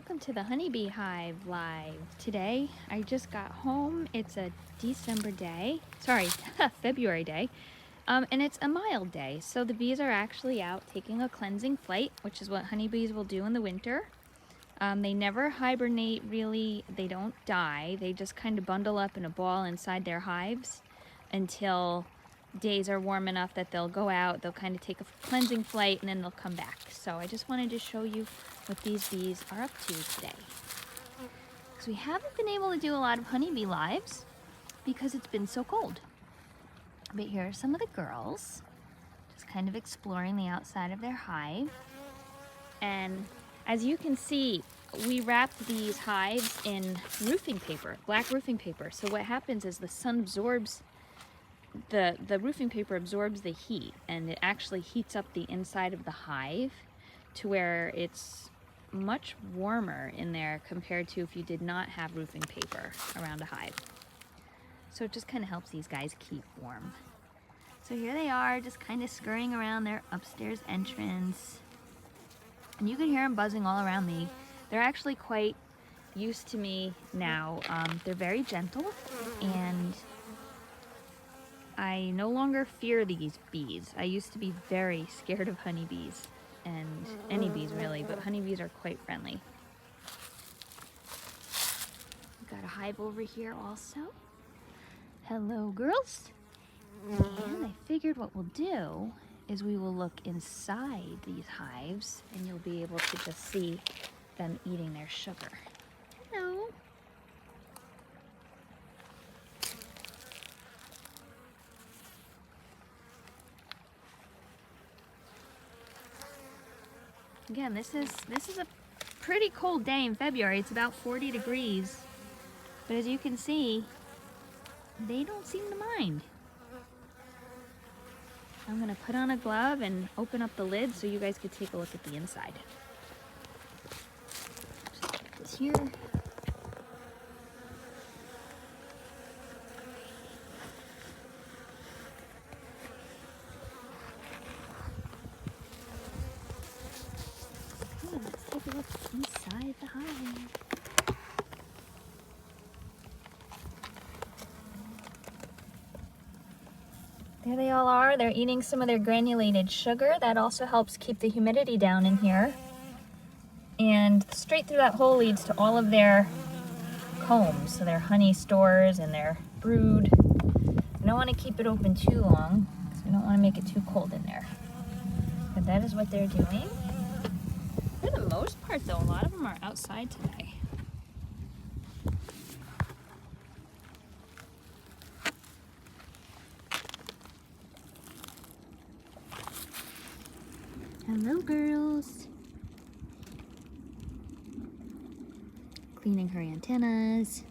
welcome to the Honeybee Hive Live. Today, I just got home. It's a December day, February day, and it's a mild day. So the bees are actually out taking a cleansing flight, which is what honeybees will do in the winter. They never hibernate really, they don't die. They just kind of bundle up in a ball inside their hives until days are warm enough that they'll go out, they'll kind of take a cleansing flight, and then they'll come back. So I just wanted to show you what these bees are up to today. Because we haven't been able to do a lot of honeybee lives because it's been so cold. But here are some of the girls just kind of exploring the outside of their hive. And as you can see, we wrapped these hives in roofing paper, black roofing paper. So what happens is the sun absorbs the roofing paper absorbs the heat, and it actually heats up the inside of the hive to where it's much warmer in there compared to if you did not have roofing paper around a hive. So it just kind of helps these guys keep warm. So here they are, just kind of scurrying around their upstairs entrance. And you can hear them buzzing all around me. They're actually quite used to me now. They're very gentle, and I no longer fear these bees. I used to be very scared of honeybees, and any bees really, but honeybees are quite friendly. We've got a hive over here also. Hello, girls. And I figured what we'll do is we will look inside these hives, and you'll be able to just see them eating their sugar. Hello. Again, this is a pretty cold day in February. It's about 40 degrees. But as you can see, they don't seem to mind. I'm gonna put on a glove and open up the lid so you guys could take a look at the inside. Just put this here. Let's take a look inside the hive. There they all are. They're eating some of their granulated sugar. That also helps keep the humidity down in here. And straight through that hole leads to all of their combs, so their honey stores and their brood. I don't want to keep it open too long because we don't want to make it too cold in there. But that is what they're doing. For the most part though, a lot of them are outside today. Hello, girls. Cleaning her antennas.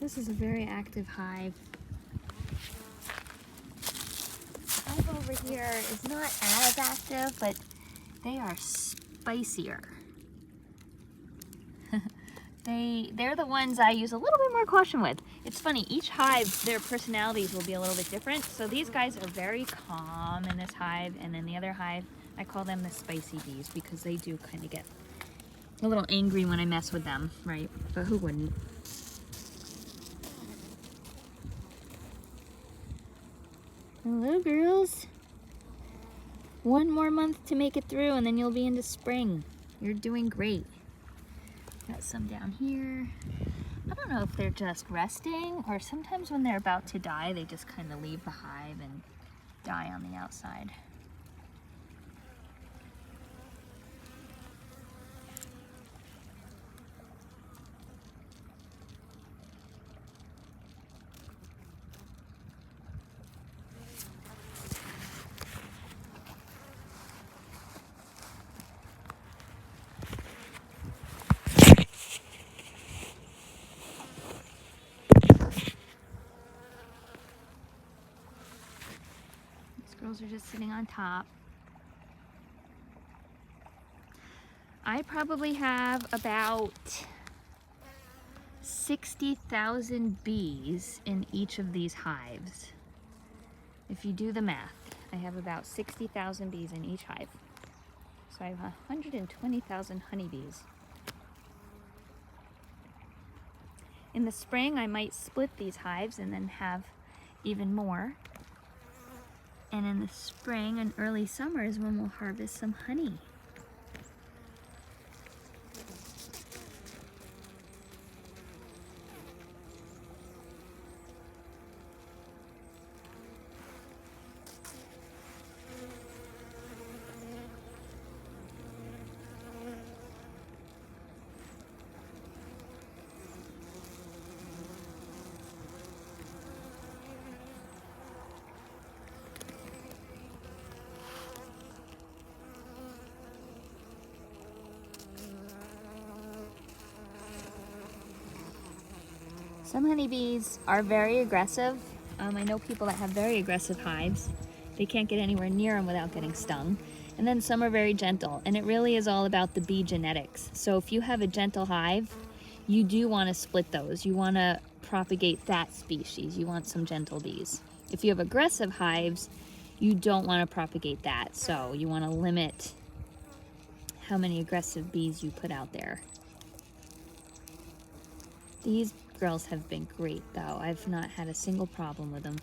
This is a very active hive. The hive over here is not as active, but they are spicier. They're the ones I use a little bit more caution with. It's funny, each hive, their personalities will be a little bit different. So these guys are very calm in this hive, and then the other hive, I call them the spicy bees because they do kind of get a little angry when I mess with them, right? But who wouldn't? Hello, girls. One more month to make it through, and then you'll be into spring. You're doing great. Got some down here. I don't know if they're just resting, or sometimes when they're about to die, they just kind of leave the hive and die on the outside. Girls are just sitting on top. I probably have about 60,000 bees in each of these hives. If you do the math, I have about 60,000 bees in each hive. So I have 120,000 honeybees. In the spring, I might split these hives and then have even more. And in the spring and early summer is when we'll harvest some honey. Some honeybees are very aggressive. I know people that have very aggressive hives. They can't get anywhere near them without getting stung. And then some are very gentle, and it really is all about the bee genetics. So if you have a gentle hive, you do want to split those. You want to propagate that species. You want some gentle bees. If you have aggressive hives, you don't want to propagate that. So you want to limit how many aggressive bees you put out there. These girls have been great though. I've not had a single problem with them.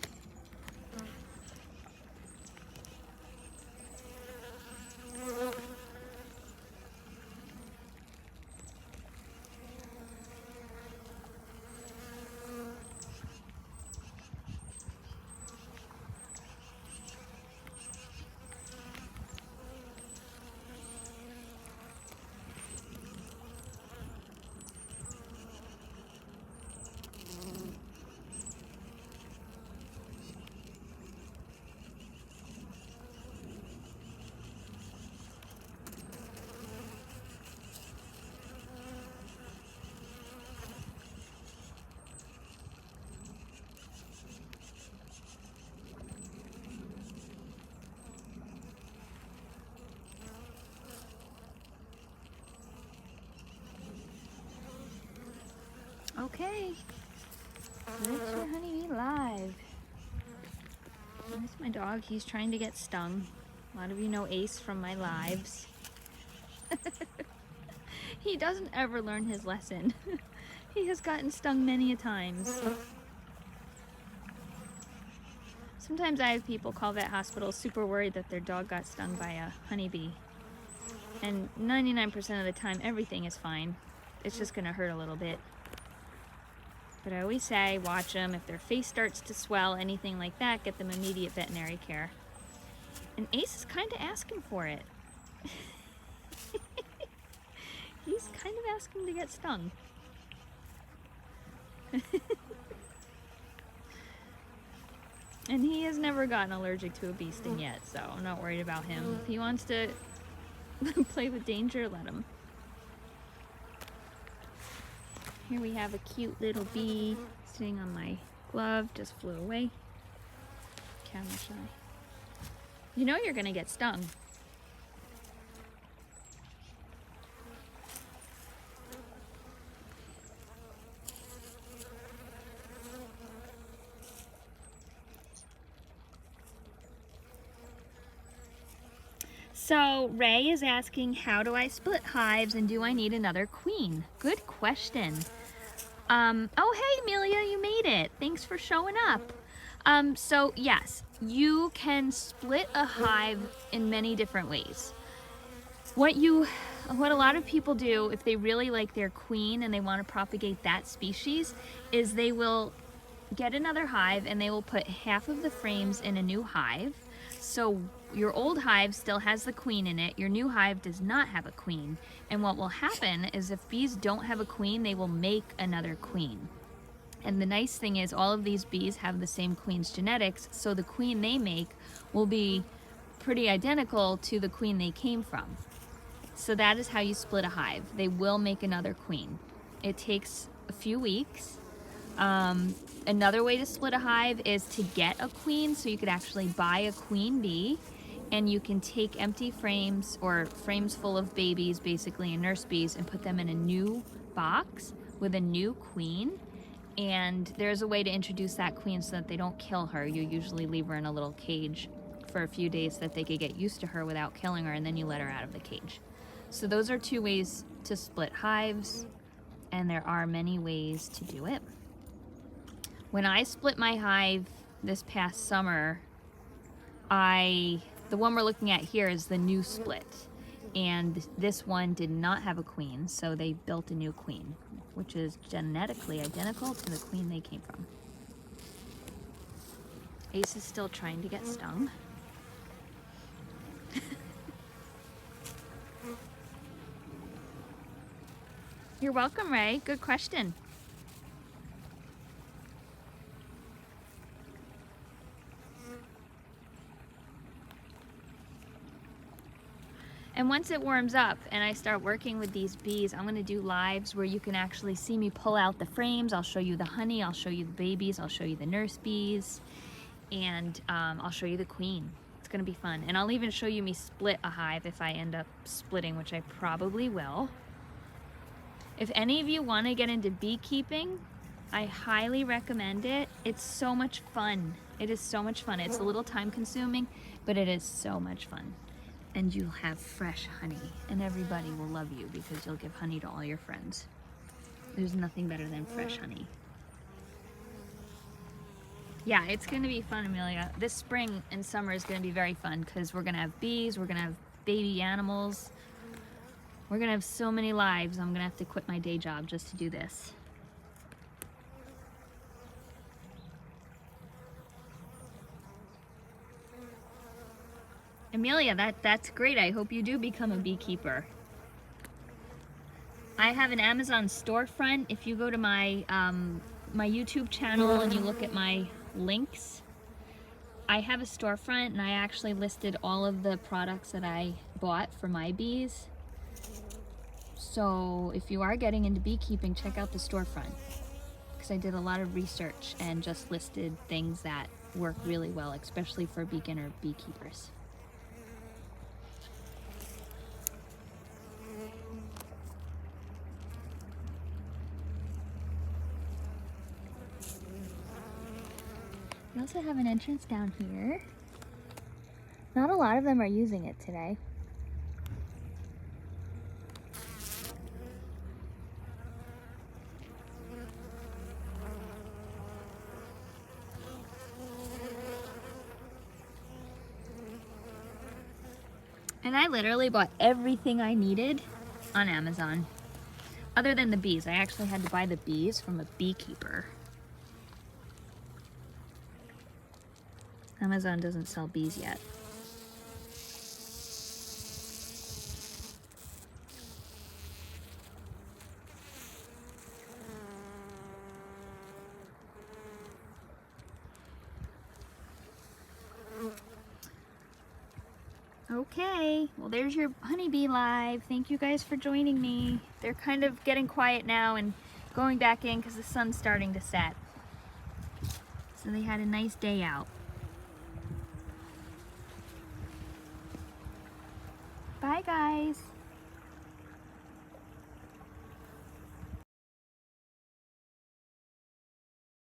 Okay, that's your honeybee live. There's my dog. He's trying to get stung. A lot of you know Ace from my lives. He doesn't ever learn his lesson. He has gotten stung many a times. Sometimes I have people call vet hospitals super worried that their dog got stung by a honeybee. And 99% of the time, everything is fine. It's just gonna hurt a little bit. But I always say, watch them. If their face starts to swell, anything like that, get them immediate veterinary care. And Ace is kind of asking for it. He's kind of asking to get stung. And he has never gotten allergic to a bee sting yet, so I'm not worried about him. If he wants to play with danger, let him. Here we have a cute little bee sitting on my glove, just flew away. Camera shy. You know you're gonna get stung. So Ray is asking, how do I split hives and do I need another queen? Good question. Oh, hey, Amelia, you made it. Thanks for showing up. So yes, you can split a hive in many different ways. What a lot of people do if they really like their queen and they want to propagate that species is they will get another hive and they will put half of the frames in a new hive. So your old hive still has the queen in it, your new hive does not have a queen. And what will happen is if bees don't have a queen, they will make another queen. And the nice thing is all of these bees have the same queen's genetics, so the queen they make will be pretty identical to the queen they came from. So that is how you split a hive. They will make another queen. It takes a few weeks. Another way to split a hive is to get a queen, so you could actually buy a queen bee, and you can take empty frames or frames full of babies, basically, and nurse bees, and put them in a new box with a new queen. And there's a way to introduce that queen so that they don't kill her. You usually leave her in a little cage for a few days so that they could get used to her without killing her, and then you let her out of the cage. So those are 2 ways to split hives, and there are many ways to do it. When I split my hive this past summer, the one we're looking at here is the new split. And this one did not have a queen, so they built a new queen, which is genetically identical to the queen they came from. Ace is still trying to get stung. You're welcome, Ray. Good question. And once it warms up and I start working with these bees, I'm gonna do lives where you can actually see me pull out the frames. I'll show you the honey, I'll show you the babies, I'll show you the nurse bees, and I'll show you the queen. It's gonna be fun. And I'll even show you me split a hive if I end up splitting, which I probably will. If any of you wanna get into beekeeping, I highly recommend it. It's so much fun. It is so much fun. It's a little time consuming, but it is so much fun. And you'll have fresh honey, and everybody will love you because you'll give honey to all your friends. There's nothing better than fresh honey. Yeah, it's gonna be fun, Amelia. This spring and summer is gonna be very fun because we're gonna have bees, we're gonna have baby animals. We're gonna have so many lives. I'm gonna have to quit my day job just to do this. Amelia, that's great. I hope you do become a beekeeper. I have an Amazon storefront. If you go to my my YouTube channel and you look at my links, I have a storefront, and I actually listed all of the products that I bought for my bees. So if you are getting into beekeeping, check out the storefront, because I did a lot of research and just listed things that work really well, especially for beginner beekeepers. We also have an entrance down here. Not a lot of them are using it today. And I literally bought everything I needed on Amazon. Other than the bees. I actually had to buy the bees from a beekeeper. Amazon doesn't sell bees yet. Okay, well there's your honeybee live. Thank you guys for joining me. They're kind of getting quiet now and going back in because the sun's starting to set. So they had a nice day out. Bye guys.